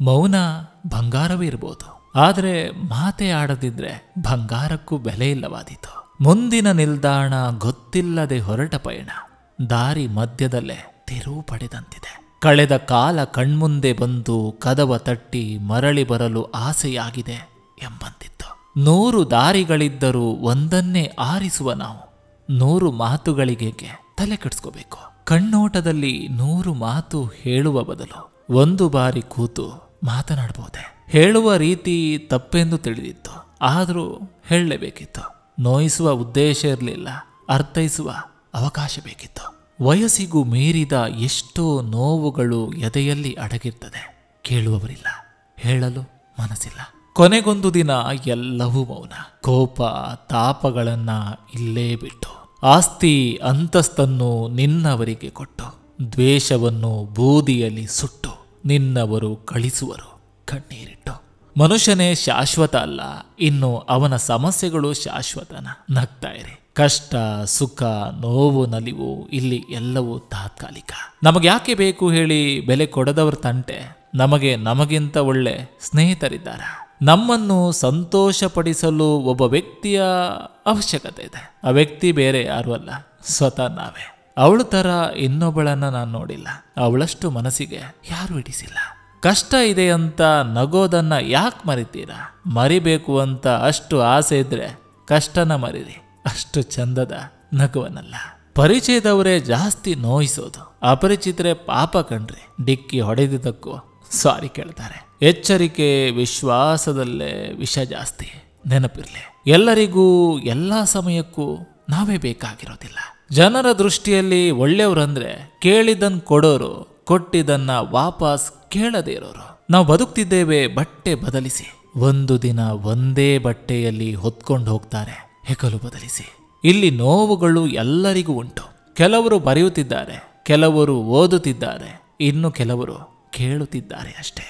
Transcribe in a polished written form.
ಮೌನ ಬಂಗಾರವೇ ಇರ್ಬೋದು, ಆದರೆ ಮಾತೆ ಆಡದಿದ್ರೆ ಬಂಗಾರಕ್ಕೂ ಬೆಲೆ ಇಲ್ಲವಾದೀತು. ಮುಂದಿನ ನಿಲ್ದಾಣ ಗೊತ್ತಿಲ್ಲದೆ ಹೊರಟ ಪಯಣ, ದಾರಿ ಮಧ್ಯದಲ್ಲೇ ತಿರುವು ಪಡೆದಂತಿದೆ. ಕಳೆದ ಕಾಲ ಕಣ್ಮುಂದೆ ಬಂದು ಕದವ ತಟ್ಟಿ ಮರಳಿ ಬರಲು ಆಸೆಯಾಗಿದೆ ಎಂಬಂತಿತ್ತು. 100 ದಾರಿಗಳಿದ್ದರೂ ಒಂದನ್ನೇ ಆರಿಸುವ ನಾವು 100 ಮಾತುಗಳಿಗೇಕೆ ತಲೆ ಕೆಡಿಸ್ಕೋಬೇಕು? ಕಣ್ಣೋಟದಲ್ಲಿ 100 ಮಾತು ಹೇಳುವ ಬದಲು 1 ಬಾರಿ ಕೂತು ಮಾತನಾಡಬಹುದೇ? ಹೇಳುವ ರೀತಿ ತಪ್ಪೆಂದು ತಿಳಿದಿತ್ತು, ಆದರೂ ಹೇಳಲೇಬೇಕಿತ್ತು. ನೋಯಿಸುವ ಉದ್ದೇಶ ಇರಲಿಲ್ಲ, ಅರ್ಥೈಸುವ ಅವಕಾಶ ಬೇಕಿತ್ತು. ವಯಸ್ಸಿಗೂ ಮೀರಿದ ಎಷ್ಟೋ ನೋವುಗಳು ಎದೆಯಲ್ಲಿ ಅಡಗಿರ್ತದೆ. ಕೇಳುವವರಿಲ್ಲ, ಹೇಳಲು ಮನಸ್ಸಿಲ್ಲ. ಕೊನೆಗೊಂದು ದಿನ ಎಲ್ಲವೂ ಮೌನ. ಕೋಪ ತಾಪಗಳನ್ನ ಇಲ್ಲೇ ಬಿಟ್ಟು, ಆಸ್ತಿ ಅಂತಸ್ತನ್ನು ನಿನ್ನವರಿಗೆ ಕೊಟ್ಟು, ದ್ವೇಷವನ್ನು ಬೂದಿಯಲ್ಲಿ ಸುಟ್ಟು ನಿನ್ನವರು ಕಳಿಸುವರು ಕಣ್ಣೀರಿಟ್ಟು. ಮನುಷ್ಯನೇ ಶಾಶ್ವತ ಅಲ್ಲ, ಇನ್ನು ಅವನ ಸಮಸ್ಯೆಗಳು ಶಾಶ್ವತನ. ನಗ್ತಾ ಇರಿ. ಕಷ್ಟ ಸುಖ ನೋವು ನಲಿವು ಇಲ್ಲಿ ಎಲ್ಲವೂ ತಾತ್ಕಾಲಿಕ. ನಮಗೆ ಯಾಕೆ ಬೇಕು ಹೇಳಿ ಬೆಲೆ ಕೊಡದವರ ತಂಟೆ. ನಮಗಿಂತ ಒಳ್ಳೆ ಸ್ನೇಹಿತರಿದ್ದಾರೆ. ನಮ್ಮನ್ನು ಸಂತೋಷಪಡಿಸಲು ಒಬ್ಬ ವ್ಯಕ್ತಿಯ ಅವಶ್ಯಕತೆ ಇದೆ. ಆ ವ್ಯಕ್ತಿ ಬೇರೆ ಯಾರು ಅಲ್ಲ, ಸ್ವತಃ ನಾವೇ. ಅವಳ ತರ ಇನ್ನೊಬ್ಬಳನ್ನ ನಾನು ನೋಡಿಲ್ಲ, ಅವಳಷ್ಟು ಮನಸ್ಸಿಗೆ ಯಾರು ಹಿಡಿಸಿಲ್ಲ. ಕಷ್ಟ ಇದೆ ಅಂತ ನಗೋದನ್ನ ಯಾಕೆ ಮರಿತೀರಾ? ಮರಿಬೇಕು ಅಂತ ಅಷ್ಟು ಆಸೆ ಇದ್ರೆ ಕಷ್ಟನ ಮರಿರಿ, ಅಷ್ಟು ಚಂದದ ನಗುವನಲ್ಲ. ಪರಿಚಯದವರೇ ಜಾಸ್ತಿ ನೋಯಿಸೋದು, ಅಪರಿಚಿತರೇ ಪಾಪ ಕಣ್ರಿ. ಡಿಕ್ಕಿ ಹೊಡೆದಿದ್ದಕ್ಕೂ ಸಾರಿ ಕೇಳ್ತಾರೆ. ಎಚ್ಚರಿಕೆ, ವಿಶ್ವಾಸದಲ್ಲೇ ವಿಷ ಜಾಸ್ತಿ. ನೆನಪಿರ್ಲಿ, ಎಲ್ಲರಿಗೂ ಎಲ್ಲ ಸಮಯಕ್ಕೂ ನಾವೇ ಬೇಕಾಗಿರೋದಿಲ್ಲ. ಜನರ ದೃಷ್ಟಿಯಲ್ಲಿ ಒಳ್ಳೆಯವರಂದ್ರೆ ಕೇಳಿದನ್ ಕೊಡೋರು, ಕೊಟ್ಟಿದ್ದನ್ನ ವಾಪಸ್ ಕೇಳದೇ ಇರೋರು. ನಾವು ಬದುಕ್ತಿದ್ದೇವೆ ಬಟ್ಟೆ ಬದಲಿಸಿ. ಒಂದು ದಿನ ಒಂದೇ ಬಟ್ಟೆಯಲ್ಲಿ ಹೊತ್ಕೊಂಡು ಹೋಗ್ತಾರೆ ಹೆಗಲು ಬದಲಿಸಿ. ಇಲ್ಲಿ ನೋವುಗಳು ಎಲ್ಲರಿಗೂ ಉಂಟು. ಕೆಲವರು ಬರೆಯುತ್ತಿದ್ದಾರೆ, ಕೆಲವರು ಓದುತ್ತಿದ್ದಾರೆ, ಇನ್ನು ಕೆಲವರು ಕೇಳುತ್ತಿದ್ದಾರೆ ಅಷ್ಟೇ.